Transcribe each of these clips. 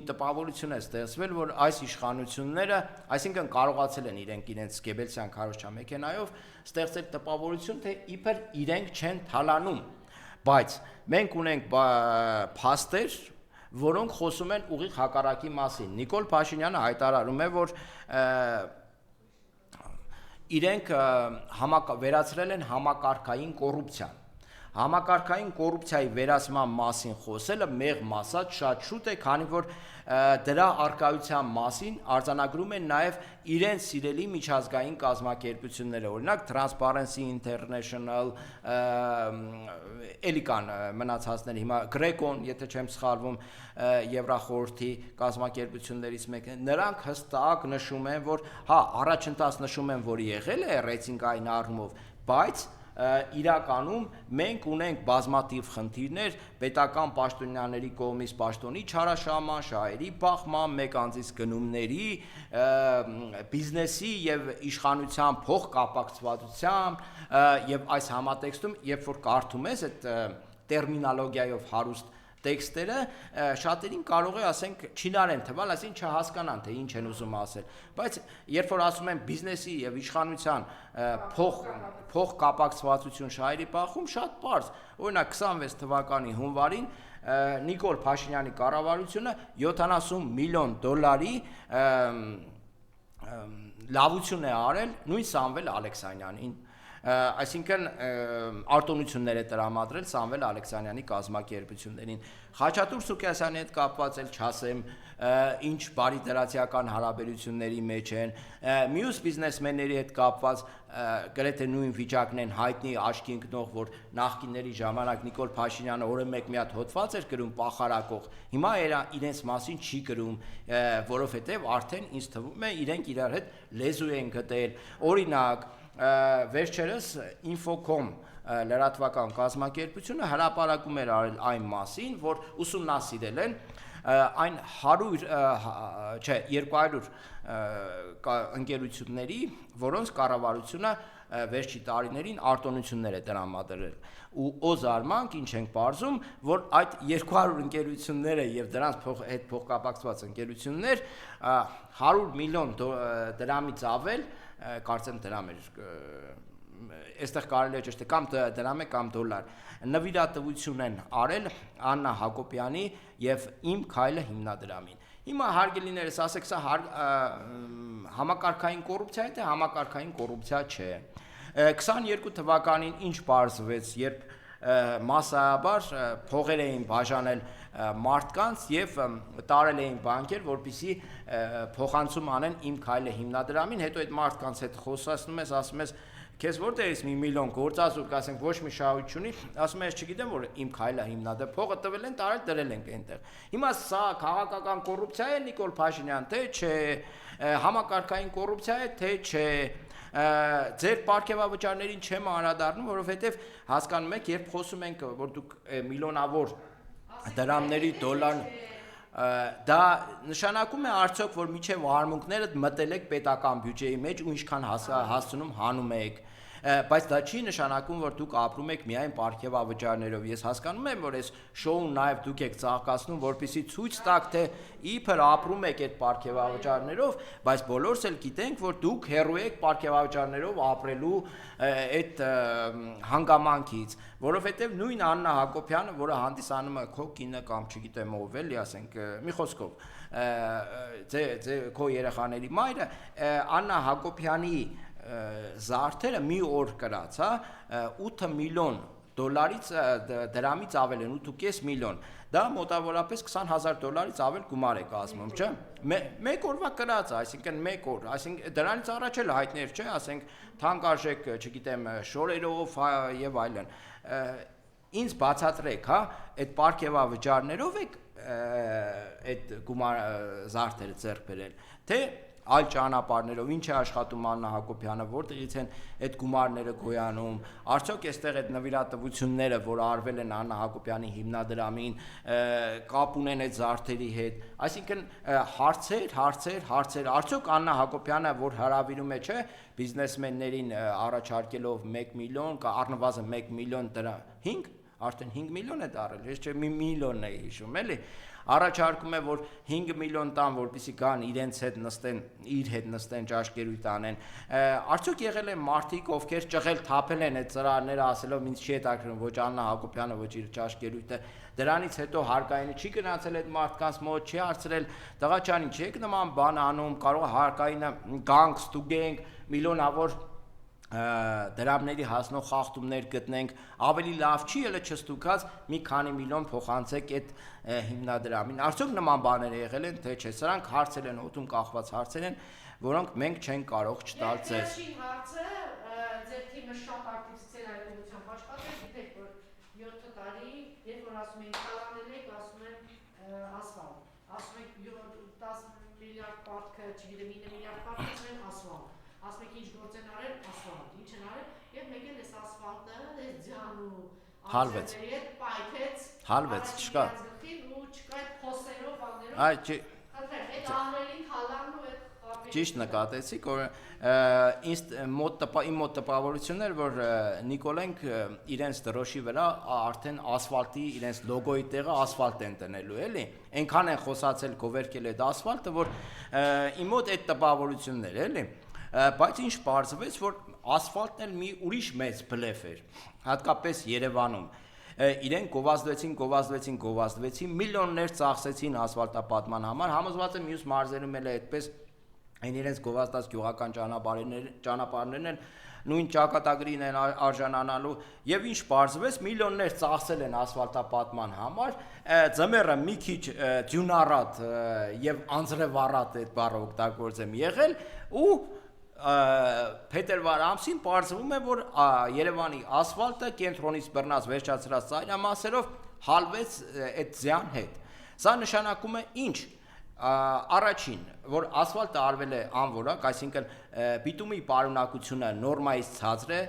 տպավորություն է ստեղծվել, որ այս իշխանությունները, այսինքն կարողացել են իրենց Գեբելսյան քարոզչա մեքենայով ստեղծել տպավորություն, թե իբր իրենք չեն թալանում, բայց մենք ունենք փաստեր, որոնք խոսում են ուղիղ հակառակի մասին։ Նիկոլ Փաշինյանը հայտարարում է, որ իրենք վերացրել են համակարգային կոռուպցիան։ Համակարգային կոռուպցիայի վերացման մասին խոսելը մեղմ ասած շատ շուտ է, քանի որ դրա առկայության մասին արձանագրում են նաև իրենց սիրելի միջազգային կազմակերպությունները, օրինակ Transparency International, էլի կան մնացածներ, հիմա Greco-ն, եթե չեմ սխալվում, Եվրախորհրդի կազմակերպություններից մեկն է, նրանք հստակ նշում են, որ հա, առաջընթաց նշում են, որ եղել է ռեյտինգային առումով, բայց իրականում մենք ունենք բազմաթիվ խնդիրներ պետական պաշտոնյաների կողմից պաշտոնի չարաշահման, շահերի բախման, մեկ անձից գնումների, բիզնեսի եւ իշխանության փոխկապակցվածության եւ այս համատեքստում, երբ որ կարդում ես այդ տերմինոլոգիայով հարուստ տեքստերը, շատերին կարող է, ասենք, չինարեն թվալ, այսինքն չհասկանան, թե ինչ են ուզում ասել, բայց երբ որ ասում են բիզնեսի եւ իշխանության փոխկապակցվածություն շահերի բախում, շատ պարզ, օրինակ 26 թվականի հունվարին Նիկոլ Փաշինյանի կառավարությունը $70 միլիոն լավություն է արել նույն Սամվել Ալեքսանյանին, այսինքն արտոնություններ է տրամադրել Սամվել Ալեքսանյանի կազմակերպություններին, Խաչատուր Սուքիասյանի հետ կապված էլ չասեմ, ինչ բարիդրացիական հարաբերությունների մեջ են, մյուս բիզնեսմենների հետ կապված գրեթե նույն վիճակն են հայտնի աչքի ընկնող, որ նախկինների ժամանակ Նիկոլ Փաշինյանը օրը մեկ մի հատ հոդված էր գրում պախարակող, հիմա իրենց մասին չի գրում, որովհետև արդեն ինձ թվում է իրենք իրար հետ լեզու են գտել, օրինակ վերջերս Infocom լրատվական կազմակերպությունը հրապարակում էր արել այն մասին, որ ուսումնասիրել են այն 200 ընկերությունների, որոնց կառավարությունը վերջի տարիներին արտոնություններ է տրամադրել ու օզարմանք ինչ ենք պարզում, որ այդ 200 ընկերությունները եւ դրանց հետ փոխկապակցված ընկերություններ 100 միլիոն դրամից ավել, կարծեմ դրամ էր, այստեղ կարելի է ճշտել կամ դրամ է կամ դոլար, նվիրատվություն են արել Աննա Հակոբյանի եւ Իմ քայլը հիմնադրամին։ Հիմա հարգելիներս, ասեք, սա համակարգային կոռուպցիա է, թե համակարգային կոռուպցիա չէ։ 22 թվականին ինչ պարզվեց, երբ մասսայաբար փողեր էին բաժանել մարդկանց եւ տարել էին բանկեր, որպեսզի փոխանցում անեն Իմ քայլը հիմնադրամին, հետո այդ մարդկանց հետ խոսացնում ես, ասում ես, քեզ որտեղից մի միլիոն գործազուրկ, ասենք, ոչ մի շահույթ չունի, ասում ես, չգիտեմ, որ Իմ քայլը հիմնադրամ, փողը տվել են, տարել դրել ենք այնտեղ։ Հիմա սա քաղաքական կոռուպցիա է, Նիկոլ Փաշինյան, թե չէ, համակարգային կոռուպցիա է, թե չէ, ձեր պարգևավճարներին չեմ անդրադառնում, որովհետև հասկանում եք, երբ խոսում ենք, որ դուք միլիոնավոր դրամների, դոլար, դա նշանակում է արդյոք, որ միջև արմունկները մտել եք պետական բյուջեի մեջ ու ինչքան հասցնում հանում եք, բայց դա չի նշանակում, որ դուք ապրում եք միայն պարգևավճարներով։ Ես հասկանում եմ, որ այս շոուն նաև դուք եք ծաղկացնում, որպեսզի ցույց տաք, թե իբր ապրում եք այդ պարգևավճարներով, բայց բոլորս էլ գիտենք, որ դուք հեռու եք պարգևավճարներով ապրելու այդ հանգամանքից, որովհետև նույն Աննա Հակոբյանը, որը հանդիսանում է քո կինը կամ չգիտեմ ով էլի, ասենք, մի խոսքով, քո երեխաների մայրը, Աննա Հակոբյանի զարդերը մի օր կրած, 8 միլիոն դրամից ավել են, 8.5 միլիոն, դա մոտավորապես $20,000 ավել գումար է կազմում, չէ, մեկ օրվա կրած, այսինքն մեկ օր, այսինքն դրանից առաջ էլ հայտներ չէ, ասենք թանկարժեք, չգիտեմ, շորերով եւ այլն, ինձ բացատրեք, հա, այդ պարգևավճարներով եք այդ գումար զարդերը ձեռք բերել, թե այլ ճանապարհներով, ինչ է աշխատում Աննա Հակոբյանը, որտեղից են այդ գումարները գոյանում, արդյոք այստեղ այդ նվիրատվությունները, որ արվել են Աննա Հակոբյանի հիմնադրամին, կապ ունեն այդ զարդերի հետ, այսինքն հարցեր, արդյոք Աննա Հակոբյանը, որ հրավիրում է, չէ, բիզնեսմեններին առաջարկելով 1 միլիոն, առնվազն 1 միլիոն դրամ, 5 արդեն 5 միլիոն է դարել, ես չէ մի միլիոնն էի հիշում, էլի, առաջարկում է, որ 5 միլիոն տան, որպեսզի գան իրենց հետ նստեն, իր հետ նստեն ճաշկերույթ անեն։ Արդյոք եղել են մարդիկ, ովքեր ճղել թափել են այդ ծրարները, ասելով ինձ չի հետաքրքրում ոչ Աննա Հակոբյանը, ոչ իր ճաշկերույթը, դրանից հետո հարկայինը չի գնացել այդ մարդկանց մոտ, չի հարցրել տղա ջան, ինչ եք նման բան անում, կարող հարկայինը գանք, ստուգենք, միլիոնավոր դրամների հասնող խախտումներ գտնենք, ավելի լավ չի ելը չստուգած մի քանի միլիոն փոխանցեք այդ հիմնադրամին։ Արդյոք նման բաներ եղել են, թե չէ, սրանք հարցեր են, օդում կախված հարցեր են, որոնք մենք չենք կարող չտալ ձեզ։ Վերջին հարցը, ձեր թիմը շատ ակտիվ սոցիալական ուղղությամբ աշխատել, գիտեք, որ 7 տարի, երբ որ ասում են կալանել եք, ասում են ասֆալտ, ասում եք 10 միլիարդ պարտքը, չգիտեմ 9 միլիարդ պարտքը, ասում են ասֆալտ, ասում եք ինչ գործ են արել, ասֆալտ, ինչ են արել, եւ մեկ էլ այս ասֆալտը, այս ձյանը Հալվեց, չկա։ ու չկա այդ փոսերով, բաներով, Այ չի։ այդ ահրելին հալանն ու այդ Ճիշտ նկատեցիք, որ իմ մոտ տպավորությունն էր, որ Նիկոլենք իրենց դրոշի վրա արդեն ասֆալտի իրենց լոգոյի տեղը ասֆալտ են տնելու, էլի։ Այնքան են խոսացել, գովերքել այդ ասֆալտը, որ իմ մոտ այդ տպավորությունն էր, էլի։ Բայց ինչ պարզվեց, որ ասֆալտն էլ մի ուրիշ մեծ բլեֆ էր, հատկապես Երևանում։ Իրեն գովազդվեցին, միլիոններ ծախսեցին ասֆալտապատման համար, համոզված եմ մյուս մարզերում էլ է այդպես այն իրենց գովազդած գյուղական ճանապարհներն են նույն ճակատագրին են արժանանալու եւ ինչ պարզվեց միլիոններ ծախսել են ասֆալտապատման համար ձմեռը մի քիչ դյունառատ եւ անձրևառատ այդ բառը օգտագործեմ եղել ու փետրվար ամսին պարզվում է որ Երևանի ասֆալտը կենտրոնից բռնած վերջացրած ծայրամասերով հալվեց այդ ձյան հետ սա նշանակում է ինչ Առաջին, որ ասֆալտը արվել է անորակ, այսինքն բիտումի պարունակությունը նորմայից ցածր է,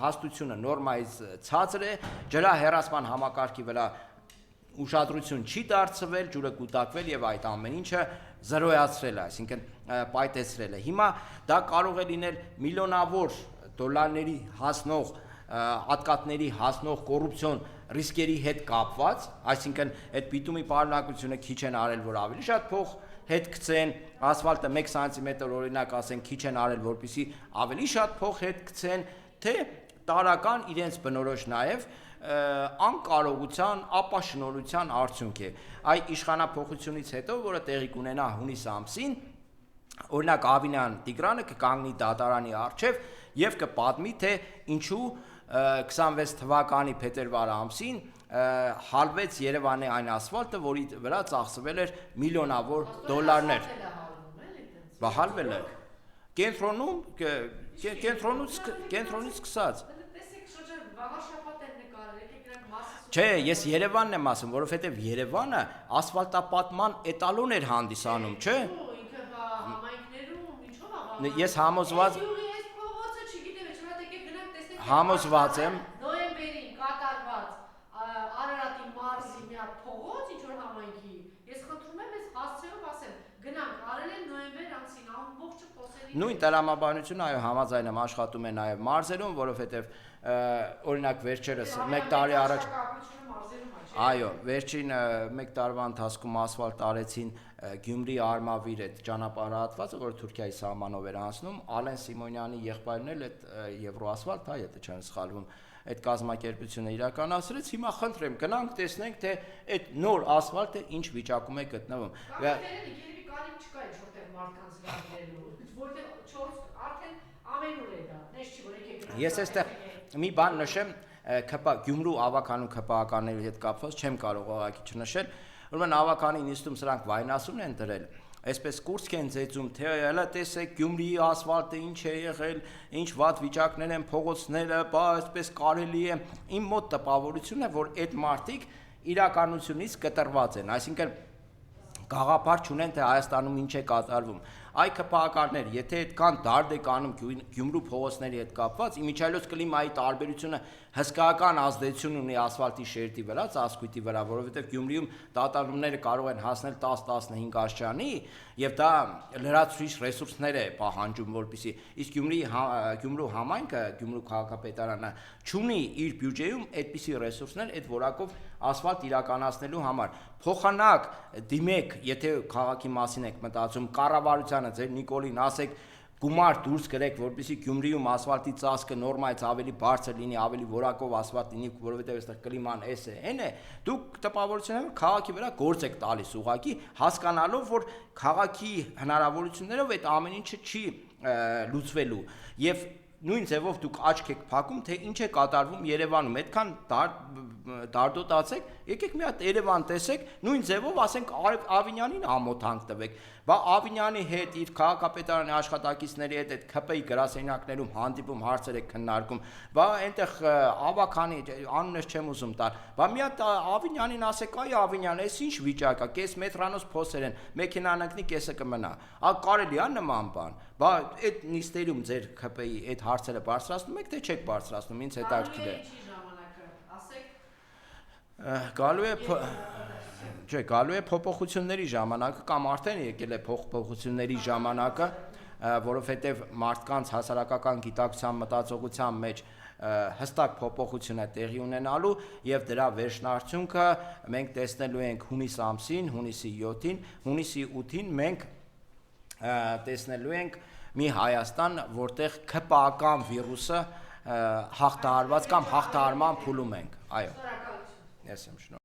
հաստությունը նորմայից ցածր է, ջրահեռացման համակարգի վրա ուշադրություն չի դարձվել, ջուրը կուտակվել եւ այդ ամեն ինչը զրոյացրել է, այսինքն պայթեցրել է։ Հիմա դա կարող է լինել միլիոնավոր դոլարների հասնող ատկատների հասնող կոռուպցիոն ռիսկերի հետ կապված, այսինքն այդ բիտումի պարունակությունը քիչ են արել, որ ավելի շատ փող հետ գցեն, ասֆալտը 1 սանտիմետր օրինակ ասեն քիչ են արել, որպեսզի ավելի շատ փող հետ գցեն, թե տարական իրենց բնորոշ նաև անկարողության, ապաշնորհության արդյունք է։ Այ իշխանափոխությունից հետո, որը տեղի կունենա հունիս ամսին, օրինակ Ավինյան Տիգրանը կկանգնի դատարանի առջև եւ կպատմի, թե ինչու 26 թվականի փետրվար ամսին հալվեց Երևանի այն ասֆալտը, որի վրա ծախսվել էր միլիոնավոր դոլարներ։ Բա հալվել է։ Կենտրոնից սկսած։ Չէ, ես Երևանն եմ ասում, որովհետև Երևանը ասֆալտապատման էտալոն էր հանդիսանում, չէ։ Ես համոզված եմ նոյեմբերին կատարված Արարատի մարզի մի հատ փողոց ինչ որ համայնքի ես խնդրում եմ ես հասցեով ասեմ գնանք արել են նոյեմբեր ամսին ամբողջը փոսերի նույն տրամաբանությունը այո համաձայն եմ աշխատում է նաև մարզերում որովհետև օրինակ վերջերս 1 տարի առաջ այո վերջին 1 տարվա ընթացքում ասֆալտ արեցին Գյումրի Արմավիր այդ ճանապարհահատվածը, որ Թուրքիայի սահմանով էր անցնում, Ալեն Սիմոնյանի եղբայրն էլ այդ Եվրոասֆալտ, հայ եթե չեմ սխալվում, այդ կազմակերպությունը իրականացրեց, հիմա խնդրեմ գնանք տեսնենք, թե այդ նոր ասֆալտը ինչ վիճակում է գտնվում։ Երևի կարիք չկա ինչ-որտեղ մարդկանց լավելու, որտեղ 4 արդեն ամենուր է դա, դες չի որ եկեք։ Ես այստեղ մի բան նշեմ, Գյումրու ավականու քպականների հետ կապված չեմ կարող ուղղակի չնշել, ուրեմն ավականի նիստում սրանք վայնասուն են դրել, այսպես կուրսք են ծեծում, թե հələ տեսեք Գյումրիի ասֆալտը ինչ է եղել, ինչ վատ վիճակներ են փողոցները, բա այսպես կարելի է, իմ մոտ տպավորությունն է, որ այդ մարդիկ իրականությունից կտրված են, այսինքն գաղափար չունեն, թե Հայաստանում ինչ է կատարվում։ Այ քպահակարներ, եթե այդքան դարդ եք անում Գյումրու փողոցների հետ կապված, իմիջիայլոց կլիմայի տարբերությունը հսկայական ազդեցություն ունի ասֆալտի շերտի վրա, ծածկույթի վրա, որովհետև Գյումրիում դատարումները կարող են հասնել 10-15 աստիճանի, եւ դա լրացուցիչ ռեսուրսներ է պահանջում, որպեսզի իսկ Գյումրու համայնքը, Գյումրու քաղաքապետարանը չունի իր բյուջեում այդպիսի ռեսուրսներ այդ որակով ասֆալտ իրականացնելու համար։ Փոխանակ դիմեք, եթե քաղաքի մասին եք մտածում, կառավարությանը, ձեր Նիկոլին ասեք, գումար դուրս գրեք, որպեսզի Գյումրիում ասֆալտի ծածկը նորմայից ավելի բարձր լինի, ավելի որակով ասֆալտ լինի, որովհետև այստեղ կլիման էս է, հեն է։ Դուք տպավորություններով քաղաքի վրա գործ եք տալիս ուղղակի, հասկանալով, որ քաղաքի հնարավորություններով այդ ամեն ինչը չի լուծվելու եւ նույն ձևով դուք աչք եք փակում, թե ինչ է կատարվում Երևանում, այդքան դարդոտացեք, եկեք մի հատ Երևան տեսեք, նույն ձևով ասենք Ավինյանին ամոթանք տվեք, բա Ավինյանի հետ իր քաղաքապետարանի աշխատակիցների հետ այդ ՔՊ-ի գրասենյակներում հանդիպում հարցեր եք քննարկում, բա այնտեղ ավականի անուններ չեմ ուզում տալ, բա մի հատ Ավինյանին ասեք, այ Ավինյան, էս ինչ վիճակ է, կես մետրանոց փոսեր են, մեքենան ընկնի, կեսը կմնա, կարելի է նման բան, բա այդ նիստերում ձեր ՔՊ-ի այդ հարցերը բարձրացնում եք, թե չեք բարձրացնում, ինձ հետաքրքիր է։ Գալու է փոփոխությունների ժամանակը կամ արդեն եկել է փոփոխությունների ժամանակը, որովհետև մարդկանց հասարակական գիտակցության մտածողության մեջ հստակ փոփոխություն է տեղի ունենալու եւ դրա վերջնարդյունքը մենք տեսնելու ենք հունիս ամսին, հունիսի 7-ին, հունիսի 8-ին մենք տեսնելու ենք մի Հայաստան, որտեղ ՔՊԱ-ական վիրուսը հաղթահարված կամ հաղթահարման փուլում ենք, այո։ Ես եմ շնորհակալ։